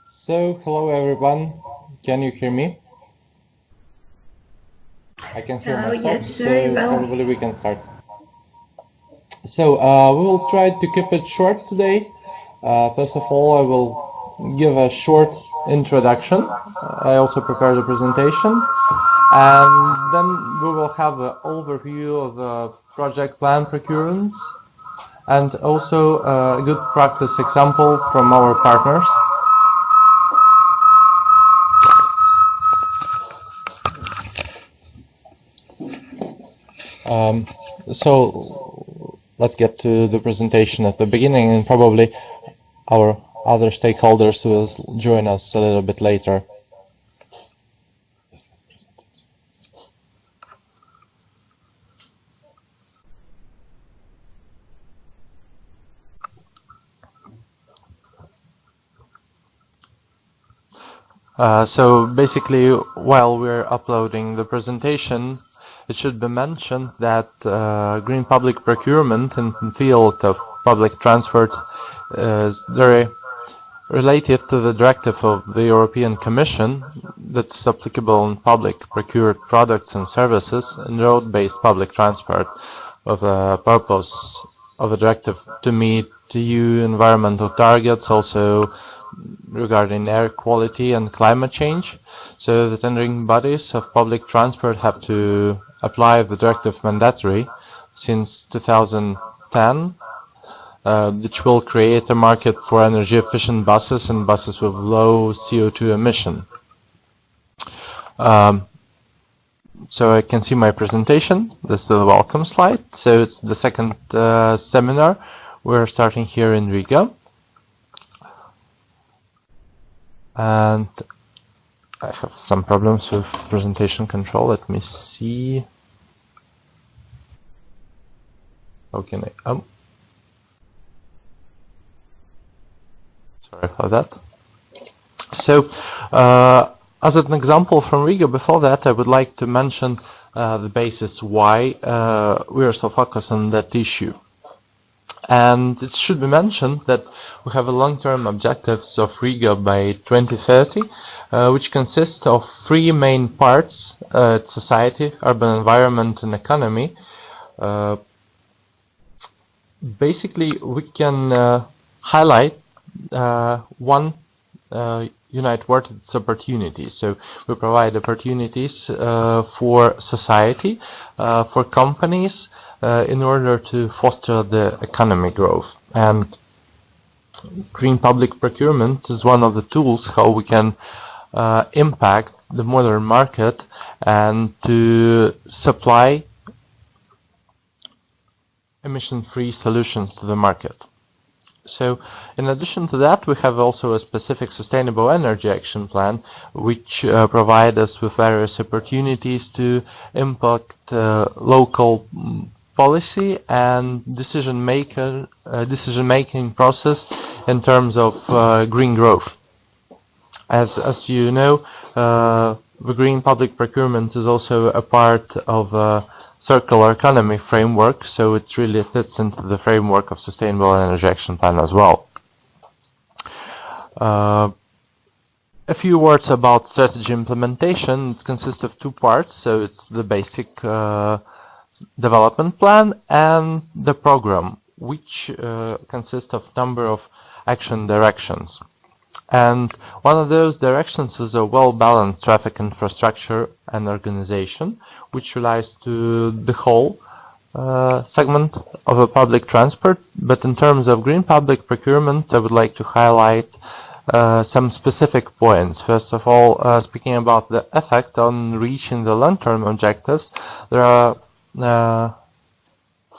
So, hello everyone. Can you hear me? I can hear myself, Yes, very so well. probably we can start. So, we will try to keep it short today. First of all, I will give a short introduction. I also prepared a presentation. And then we will have an overview of the project plan procurements and also a good practice example from our partners. So let's get to the presentation at the beginning, and probably our other stakeholders will join us a little bit later. So basically, while we're uploading the presentation, it should be mentioned that green public procurement in the field of public transport is very related to the directive of the European Commission that's applicable on public procured products and services and road-based public transport, with the purpose of the directive to meet EU environmental targets, also regarding air quality and climate change. So the tendering bodies of public transport have to apply the directive mandatory since 2010, which will create a market for energy efficient buses and buses with low CO2 emission. So I can see my presentation. This is the welcome slide. So it's the second seminar. We're starting here in Riga. And I have some problems with presentation control. Let me see. How can I? Sorry for that. So, as an example from Riga, before that, I would like to mention the basis why we are so focused on that issue. And it should be mentioned that we have a long-term objectives of Riga by 2030, which consist of three main parts: society, urban environment, and economy. Basically, we can highlight one unite word: it's opportunity. So we provide opportunities for society, for companies, in order to foster the economic growth. And green public procurement is one of the tools how we can impact the modern market and to supply emission-free solutions to the market. So, in addition to that, we have also a specific sustainable energy action plan, which provide us with various opportunities to impact local policy and decision-making process in terms of green growth. As you know, the green public procurement is also a part of a circular economy framework, so it really fits into the framework of sustainable energy action plan as well. A few words about strategy implementation. It consists of two parts, so it's the basic development plan and the program, which consists of number of action directions. And one of those directions is a well-balanced traffic infrastructure and organization, which relies to the whole segment of a public transport. But in terms of green public procurement, I would like to highlight some specific points. First of all, speaking about the effect on reaching the long-term objectives, there are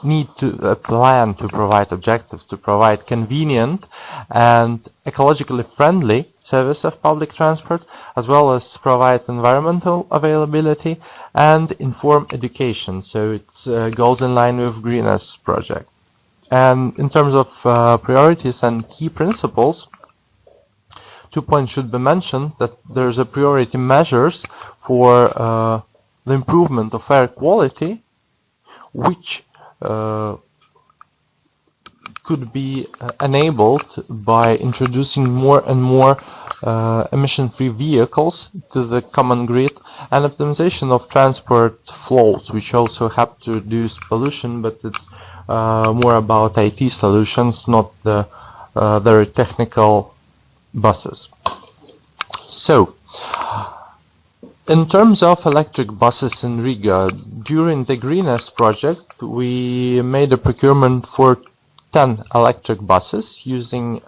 need to plan to provide objectives to provide convenient and ecologically friendly service of public transport, as well as provide environmental availability and inform education. So it goes in line with Greenest project. And in terms of priorities and key principles, 2 points should be mentioned: that there's a priority measures for the improvement of air quality, which could be enabled by introducing more and more emission-free vehicles to the common grid, and optimization of transport flows, which also help to reduce pollution, but it's more about IT solutions, not the very technical buses. So, in terms of electric buses in Riga, during the Greenest project, we made a procurement for 10 electric buses using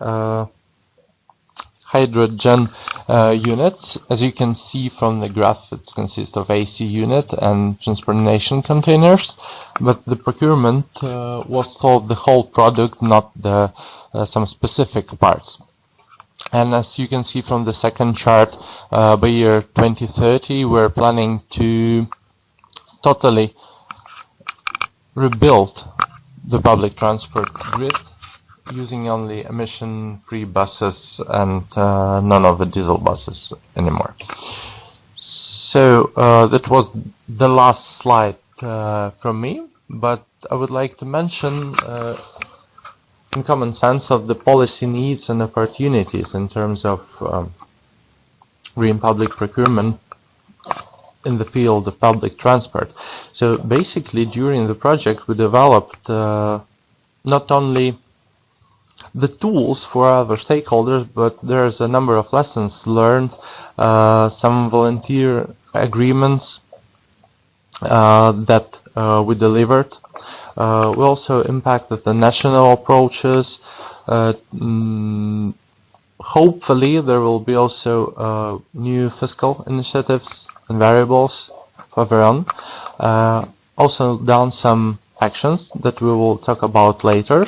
hydrogen units. As you can see from the graph, it consists of AC unit and transportation containers, but the procurement was for the whole product, not the some specific parts. And as you can see from the second chart, by year 2030, we're planning to totally rebuild the public transport grid using only emission-free buses and none of the diesel buses anymore. So that was the last slide from me, but I would like to mention in common sense of the policy needs and opportunities in terms of green public procurement in the field of public transport. So basically during the project we developed not only the tools for other stakeholders, but there's a number of lessons learned, some volunteer agreements that we delivered. We also impacted the national approaches. Hopefully there will be also new fiscal initiatives and variables further on. Also done some actions that we will talk about later.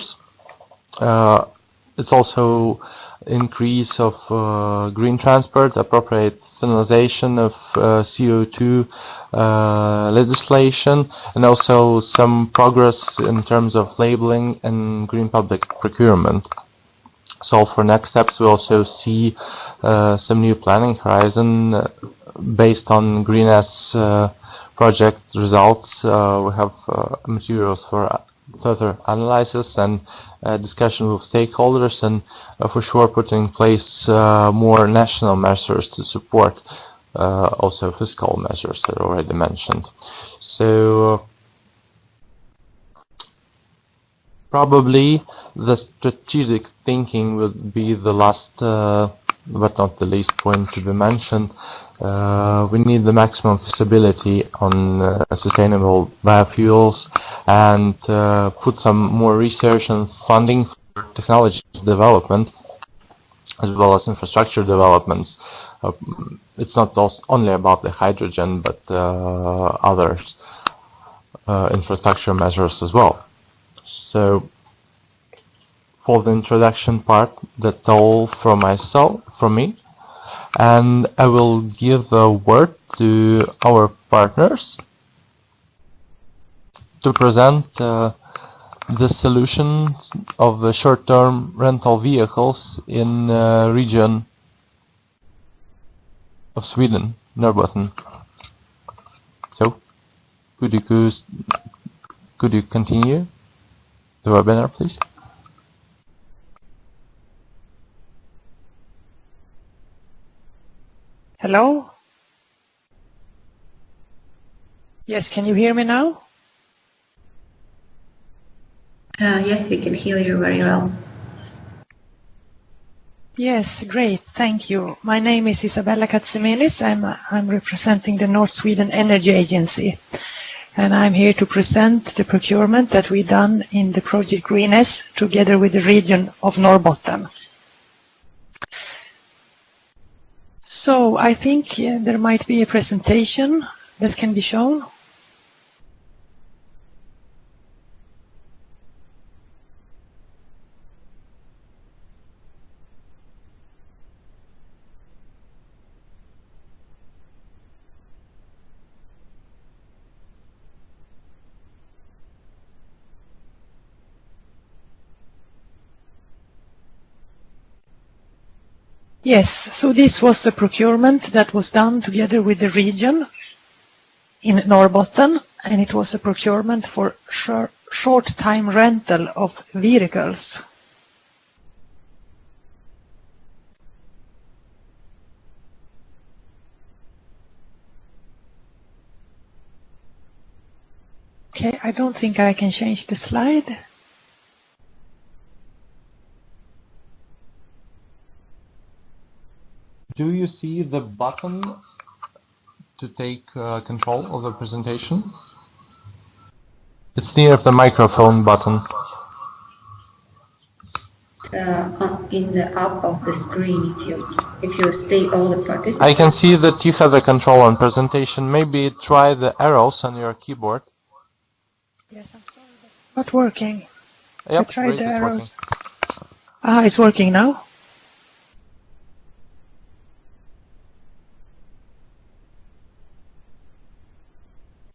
It's also increase of green transport, appropriate finalization of CO2 legislation, and also some progress in terms of labeling and green public procurement. So for next steps, we also see some new planning horizon based on Greenest project results. We have materials for further analysis and discussion with stakeholders, and for sure putting in place more national measures to support also fiscal measures that I already mentioned. So probably the strategic thinking would be the last but not the least point to be mentioned. We need the maximum feasibility on sustainable biofuels and put some more research and funding for technology development as well as infrastructure developments. It's not only about the hydrogen, but other infrastructure measures as well. So for the introduction part, that's all from me, and I will give the word to our partners to present the solutions of the short-term rental vehicles in region of Sweden, Norrbotten. So, could you continue the webinar, please? Hello? Yes, can you hear me now? Yes, we can hear you very well. Yes, great, thank you. My name is Isabella Katsiminis. I'm representing the North Sweden Energy Agency, and I'm here to present the procurement that we've done in the project Greenest together with the region of Norrbotten. So I think there might be a presentation that can be shown. Yes, so this was a procurement that was done together with the region in Norrbotten, and it was a procurement for short-time rental of vehicles. Okay, I don't think I can change the slide. Do you see the button to take control of the presentation? It's near the microphone button. In the up of the screen, if you see all the participants. I can see that you have the control on presentation. Maybe try the arrows on your keyboard. Yes, I'm sorry, but it's not working. Yep, I tried the arrows. Working. Ah, it's working now.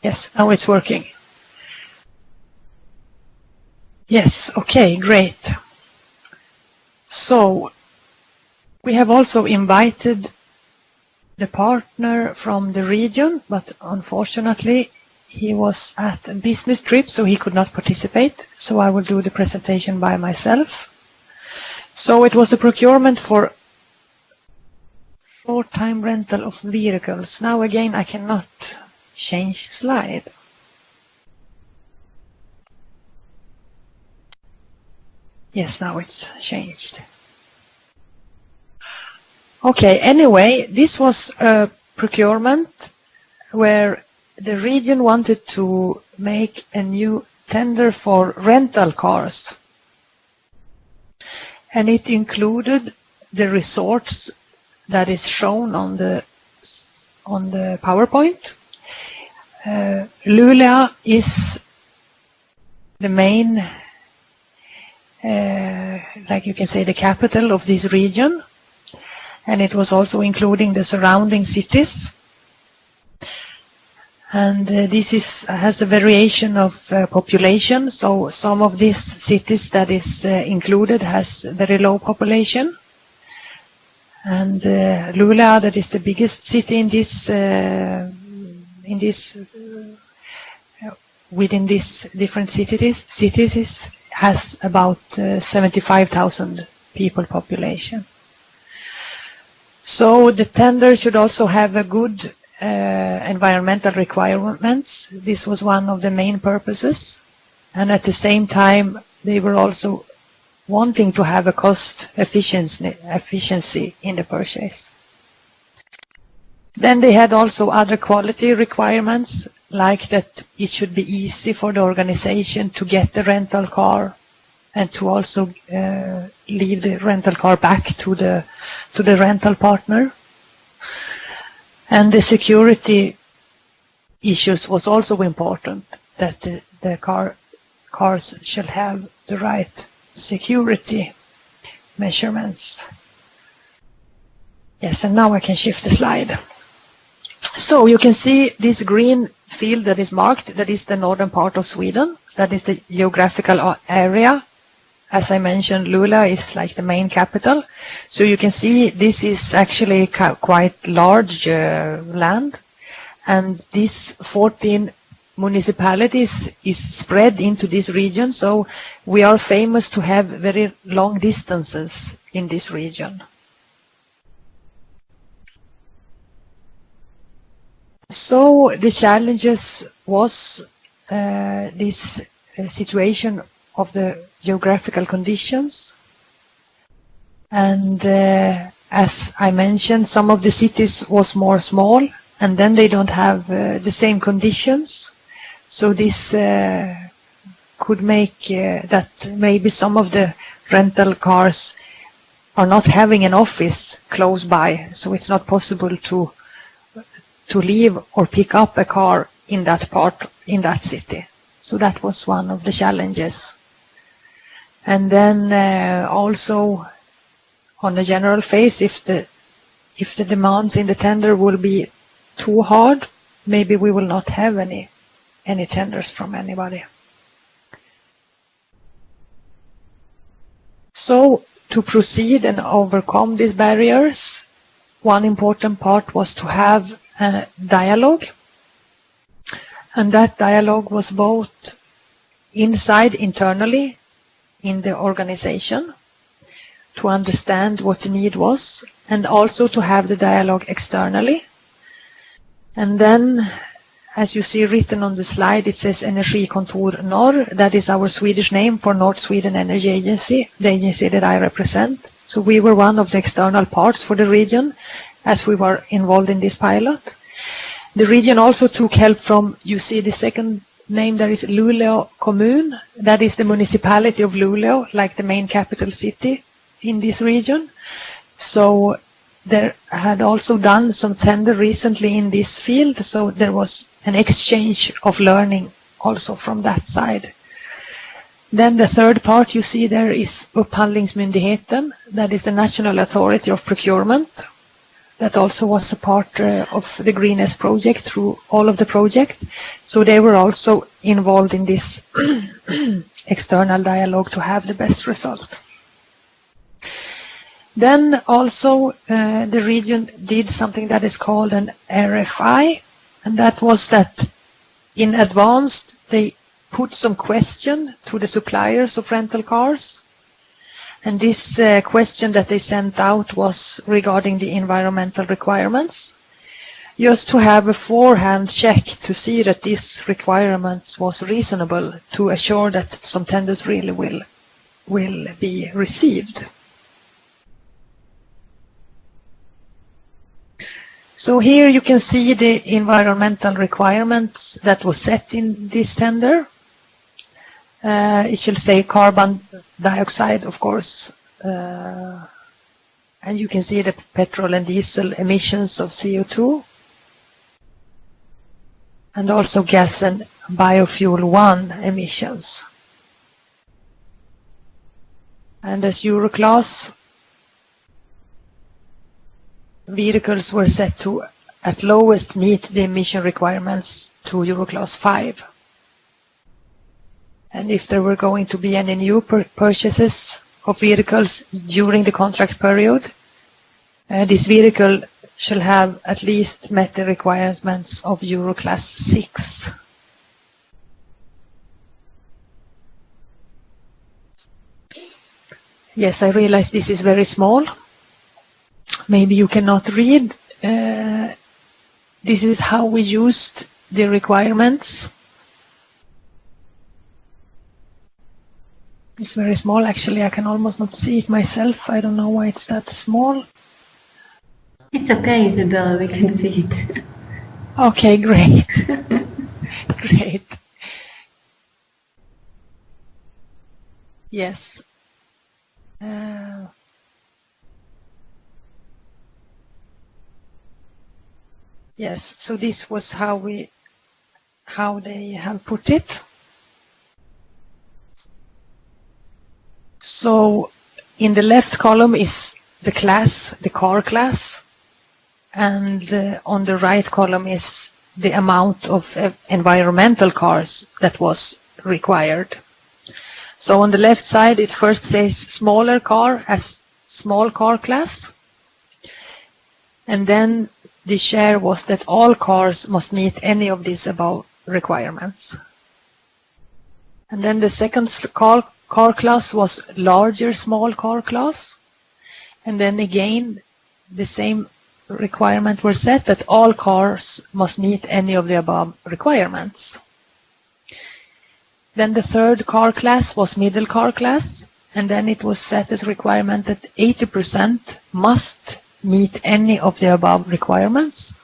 Yes, now it's working. Yes, okay, great. So, we have also invited the partner from the region, but unfortunately he was at a business trip, so he could not participate. So I will do the presentation by myself. So it was a procurement for short-time rental of vehicles. Now again, I cannot change slide. Yes, now it's changed. Okay, anyway, this was a procurement where the region wanted to make a new tender for rental cars. And it included the resorts that is shown on the PowerPoint. Luleå is the main, like you can say, the capital of this region. And it was also including the surrounding cities. And this has a variation of population. So some of these cities that is included has very low population. And Luleå, that is the biggest city within these different cities has about 75,000 people population. So the tender should also have a good environmental requirements. This was one of the main purposes. And at the same time, they were also wanting to have a cost efficiency in the purchase. Then they had also other quality requirements, like that it should be easy for the organization to get the rental car and to also leave the rental car back to the rental partner. And the security issues was also important, that the cars should have the right security measurements. Yes, and now I can shift the slide. So you can see this green field that is marked, that is the northern part of Sweden. That is the geographical area. As I mentioned, Luleå is like the main capital. So you can see this is actually quite large land. And these 14 municipalities is spread into this region. So we are famous to have very long distances in this region. So the challenges was this situation of the geographical conditions. And as I mentioned, some of the cities was more small, and then they don't have the same conditions. So this could make that maybe some of the rental cars are not having an office close by, so it's not possible to leave or pick up a car in that part, in that city. So that was one of the challenges. And then also on the general phase, if the demands in the tender will be too hard, maybe we will not have any tenders from anybody. So to proceed and overcome these barriers, one important part was to have a dialogue. And that dialogue was both internally in the organization, to understand what the need was, and also to have the dialogue externally. And then As you see written on the slide, it says Energikontor Norr. That is our Swedish name for North Sweden Energy Agency, the agency that I represent. So we were one of the external parts for the region as we were involved in this pilot. The region also took help from, you see the second name there is Luleå kommun. That is the municipality of Luleå, like the main capital city in this region. So there had also done some tender recently in this field, so there was an exchange of learning also from that side. Then the third part you see there is Upphandlingsmyndigheten, that is the National Authority of Procurement. That also was a part of the Greenest project through all of the project. So they were also involved in this external dialogue to have the best result. Then also the region did something that is called an RFI, and that was that in advance they put some question to the suppliers of rental cars. And this question that they sent out was regarding the environmental requirements, just to have a forehand check to see that this requirement was reasonable, to assure that some tenders really will be received. So here you can see the environmental requirements that was set in this tender. It shall say carbon dioxide, of course, and you can see the petrol and diesel emissions of CO2, and also gas and biofuel 1 emissions. And as Euroclass, vehicles were set to at lowest meet the emission requirements to Euroclass 5. And if there were going to be any new purchases of vehicles during the contract period, this vehicle shall have at least met the requirements of Euroclass 6. Yes, I realize this is very small. Maybe you cannot read. This is how we used the requirements. It's very small, actually. I can almost not see it myself. I don't know why it's that small. It's okay, Isabella, we can see it. Okay, great. Great. Yes. Yes, so this was how they have put it. So in the left column is the class, the car class, and on the right column is the amount of environmental cars that was required. So on the left side it first says smaller car as small car class, and then the share was that all cars must meet any of these above requirements. And then the second car class was larger small car class, and then again the same requirement were set that all cars must meet any of the above requirements. Then the third car class was middle car class, and then it was set as requirement that 80% must meet any of the above requirements.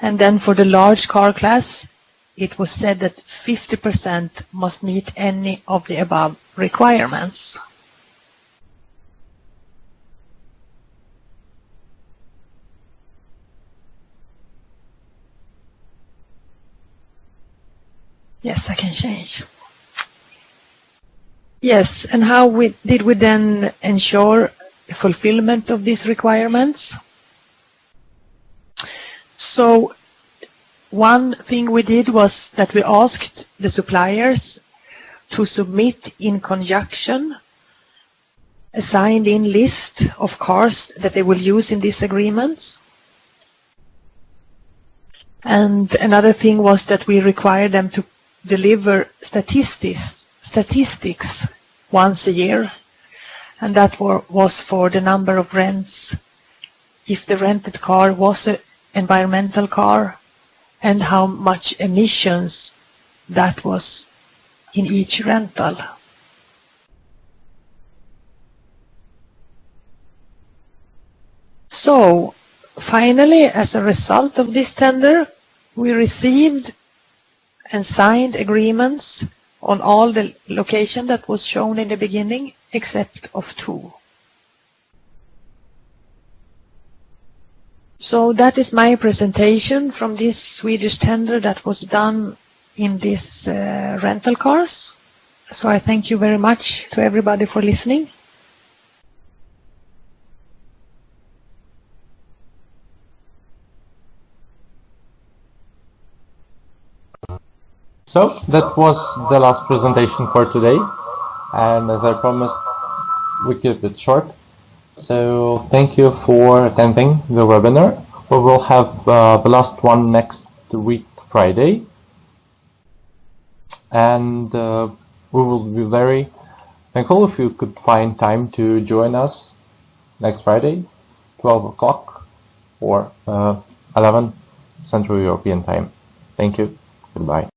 And then for the large car class, it was said that 50% must meet any of the above requirements. Yes, I can change. Yes, and how did we then ensure fulfillment of these requirements? So one thing we did was that we asked the suppliers to submit in conjunction a signed-in list of cars that they will use in these agreements. And another thing was that we required them to deliver statistics once a year, and that was for the number of rents, if the rented car was an environmental car, and how much emissions that was in each rental. So, finally, as a result of this tender, we received and signed agreements on all the location that was shown in the beginning, except of 2. So that is my presentation from this Swedish tender that was done in this rental cars. So I thank you very much to everybody for listening. So that was the last presentation for today, and as I promised, we keep it short. So thank you for attending the webinar. We will have the last one next week, Friday, and we will be very thankful if you could find time to join us next Friday, 12 o'clock or 11 Central European Time. Thank you. Goodbye.